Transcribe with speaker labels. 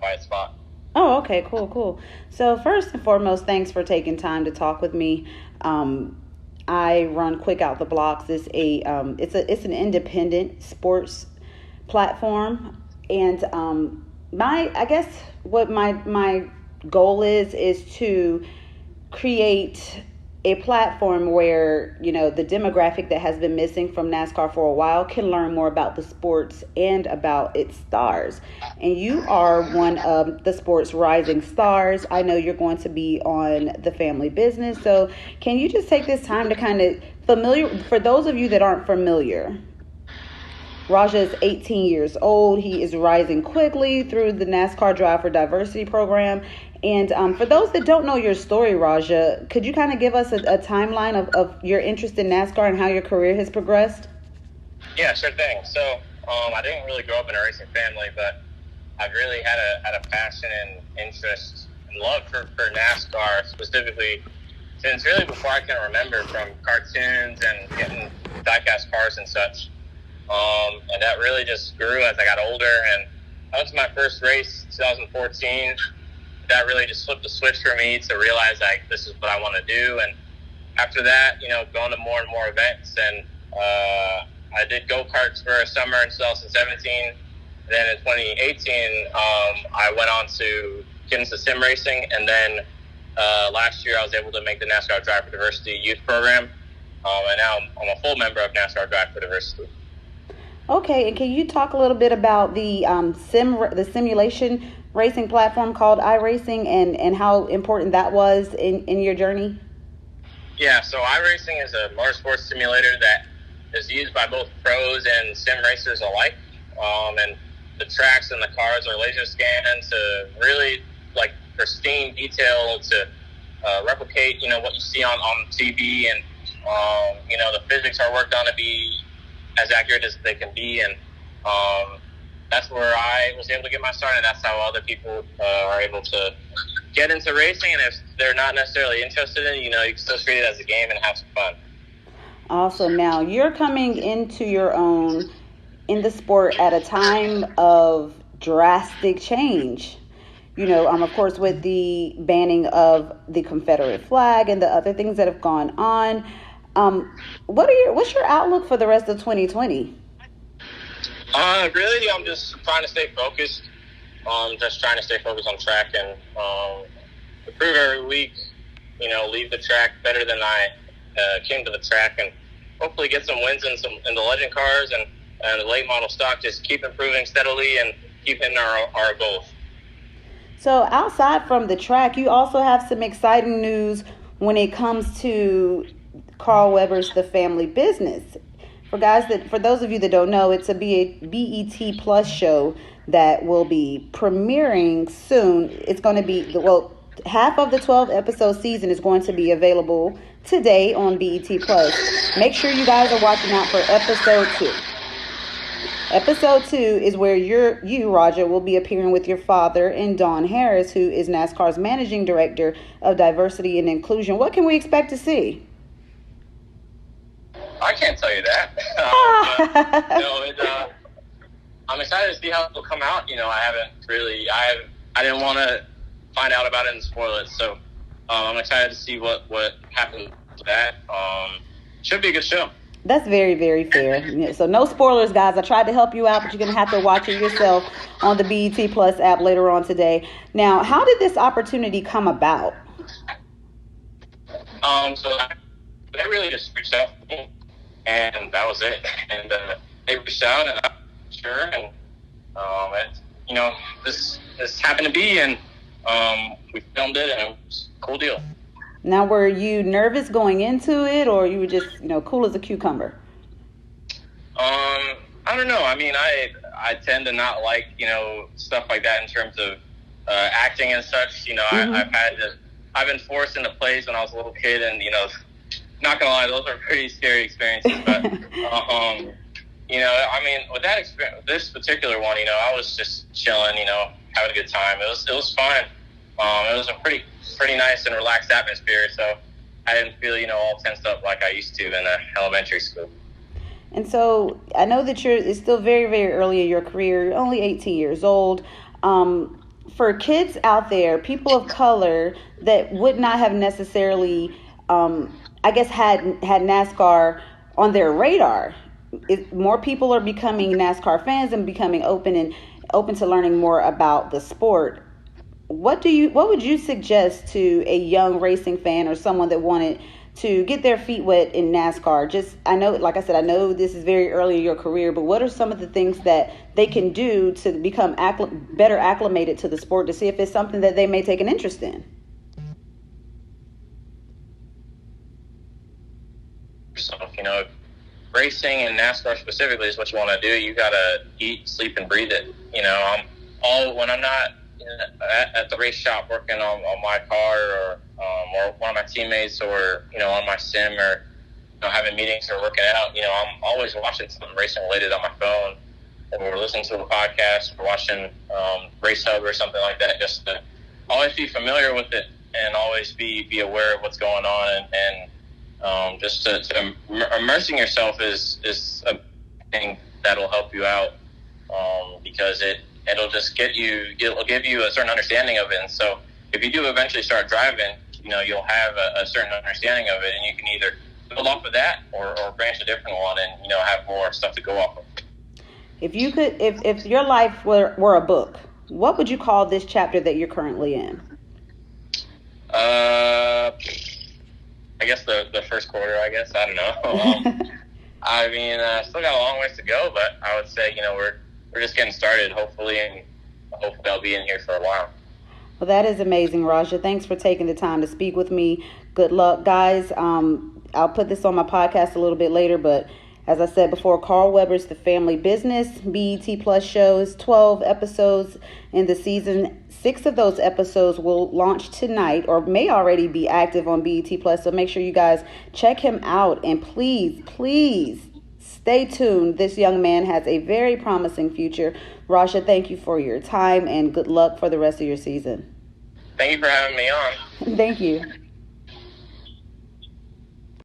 Speaker 1: quiet spot.
Speaker 2: Oh, okay, cool. So first and foremost, thanks for taking time to talk with me. I run Quick Out the Blocks. It's an independent sports platform, and my I guess what my goal is to create a platform where the demographic that has been missing from NASCAR for a while can learn more about the sports and about its stars. And you are one of the sports rising stars. I know you're going to be on the family business. So can you just take this time to kind of for those of you that aren't familiar, Rajah is 18 years old. He is rising quickly through the NASCAR Drive for Diversity program. And for those that don't know your story, Rajah, could you kind of give us a timeline of your interest in NASCAR and how your career has progressed?
Speaker 1: Yeah, sure thing. So I didn't really grow up in a racing family, but I've really had a passion and interest and love for NASCAR specifically since really before I can remember, from cartoons and getting diecast cars and such. And that really just grew as I got older. And I went to my first race, 2014. That really just flipped the switch for me to realize, like, this is what I want to do. And after that, going to more and more events. And I did go-karts for a summer in 2017. Then in 2018, I went on to get into sim racing. And then last year, I was able to make the NASCAR Drive for Diversity youth program. And now I'm a full member of NASCAR Drive for Diversity.
Speaker 2: Okay, and can you talk a little bit about the simulation racing platform called iRacing and how important that was in your journey?
Speaker 1: Yeah, so iRacing is a motorsports simulator that is used by both pros and sim racers alike. And the tracks and the cars are laser scanned to really pristine detail to replicate what you see on TV, and the physics are worked on to be as accurate as they can be, and that's where I was able to get my start, and that's how other people are able to get into racing. And if they're not necessarily interested in it, you can still treat it as a game and have some fun.
Speaker 2: Awesome. Now, you're coming into your own in the sport at a time of drastic change. Of course, with the banning of the Confederate flag and the other things that have gone on. What's your outlook for the rest of 2020?
Speaker 1: Really, I'm just trying to stay focused. Just trying to stay focused on track and improve every week. Leave the track better than I came to the track, and hopefully get some wins in the legend cars and the late model stock. Just keep improving steadily and keep hitting our goals.
Speaker 2: So outside from the track, you also have some exciting news when it comes to Carl Weber's The Family Business. For those of you that don't know, it's a BET Plus show that will be premiering soon. It's going to be, half of the 12 episode season is going to be available today on BET Plus. Make sure you guys are watching out for episode 2. Episode 2 is where you, Rajah, will be appearing with your father and Dawn Harris, who is NASCAR's Managing Director of Diversity and Inclusion. What can we expect to see?
Speaker 1: I can't tell you that. I'm excited to see how it'll come out. I didn't want to find out about it and spoil it. So I'm excited to see what happens to that. Should be a good show.
Speaker 2: That's very, very fair. So no spoilers, guys. I tried to help you out, but you're going to have to watch it yourself on the BET Plus app later on today. Now, how did this opportunity come about?
Speaker 1: So they really just reached out to me, and that was it. And they reached out, and I'm sure, and this happened to be, and we filmed it, and it was a cool deal.
Speaker 2: Now, were you nervous going into it, or you were just, cool as a cucumber?
Speaker 1: I don't know. I mean, I tend to not like, stuff like that in terms of acting and such. Mm-hmm. I've been forced into plays when I was a little kid, and, not gonna lie, those are pretty scary experiences. But, I mean, with that experience, this particular one, I was just chilling, having a good time. It was fun. It was a pretty nice and relaxed atmosphere, so I didn't feel, all tensed up like I used to in elementary school.
Speaker 2: And so I know that it's still very, very early in your career. You're only 18 years old. for kids out there, people of color that would not have necessarily, I guess, had NASCAR on their radar. More people are becoming NASCAR fans and becoming open to learning more about the sport. What would you suggest to a young racing fan or someone that wanted to get their feet wet in NASCAR? Just, I know, like I said, I know this is very early in your career, but what are some of the things that they can do to become better acclimated to the sport, to see if it's something that they may take an interest in?
Speaker 1: So, racing and NASCAR specifically is what you want to do. You got to eat, sleep, and breathe it. When I'm not at the race shop working on my car, or one of my teammates, or on my sim, or having meetings or working out, I'm always watching something racing related on my phone, or listening to a podcast, or watching Race Hub or something like that, just to always be familiar with it and always be aware of what's going on, and just to immersing yourself is a thing that'll help you out, because it'll just it'll give you a certain understanding of it. And so if you do eventually start driving, you'll have a certain understanding of it, and you can either build off of that or branch a different one, and have more stuff to go off of.
Speaker 2: If you could, if your life were a book, what would you call this chapter that you're currently in?
Speaker 1: I guess the first quarter, I guess. I don't know. Still got a long ways to go, but I would say, we're just getting started, hopefully, and hopefully I'll be in here for a while.
Speaker 2: Well, that is amazing, Rajah. Thanks for taking the time to speak with me. Good luck, guys. I'll put this on my podcast a little bit later, but as I said before, Carl Weber's The Family Business BET Plus shows 12 episodes in the season. 6 of those episodes will launch tonight, or may already be active on BET Plus. So make sure you guys check him out, and please, please stay tuned. This young man has a very promising future. Rajah, thank you for your time, and good luck for the rest of your season.
Speaker 1: Thank you for having me on.
Speaker 2: Thank you.